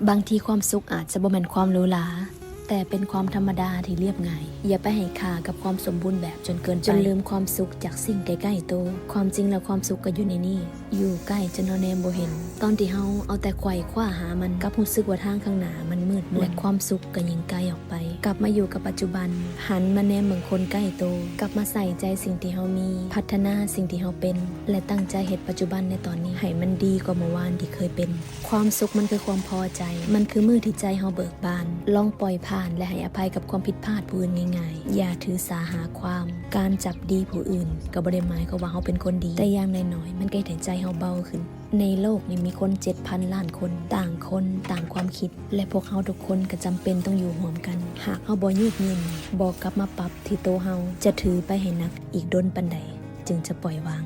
บางทีความสุขอาจจะบ่แม่นความหรูหราแต่เป็นความธรรมดาที่เรียบง่ายอย่าไปให้ค่ากับความสมบูรณ์แบบจนเกินไปจนลืมความสุขจากสิ่งใกล้ๆตัวความจริงแล้วความสุขก็อยู่ในนี่อยู่ใกล้จนเราแนมบ่เห็นตอนที่เฮาเอาแต่ไขว่คว้าหามันกับรู้สึกว่าทางข้างหน้ามันมืดมนและความสุขก็ยิ่งไกลออกไปกลับมาอยู่กับปัจจุบันหันมาแนมเมืองคนใกล้ตัวกลับมาใส่ใจสิ่งที่เฮามีพัฒนาสิ่งที่เฮาเป็นและตั้งใจเฮ็ดปัจจุบันในตอนนี้ให้มันดีกว่าเมื่อวานที่เคยเป็นความสุขมันคือความพอใจมันคือมือที่ใจเฮาเบิกบานลองปล่อยผ่านและให้อภัยกับความผิดพลาดผู้อื่นง่ายๆอย่าถือสาหาความการจับดีผู้อื่นก็บ่ได้หมายความว่าเฮาเป็นคนดีแต่อย่างน้อยๆมันก็ให้ใจเฮาเบาขึ้นในโลกนี้มีคน 7,000 ล้านคนต่างความคิดและพวกเฮาทุกคนก็จำเป็นต้องอยู่ร่วมกันหากเฮาบ่ยืดหยุ่นบ่กลับมาปรับที่โตเฮาจะถือไปให้หนักอีกดนปานใดจึงจะปล่อยวาง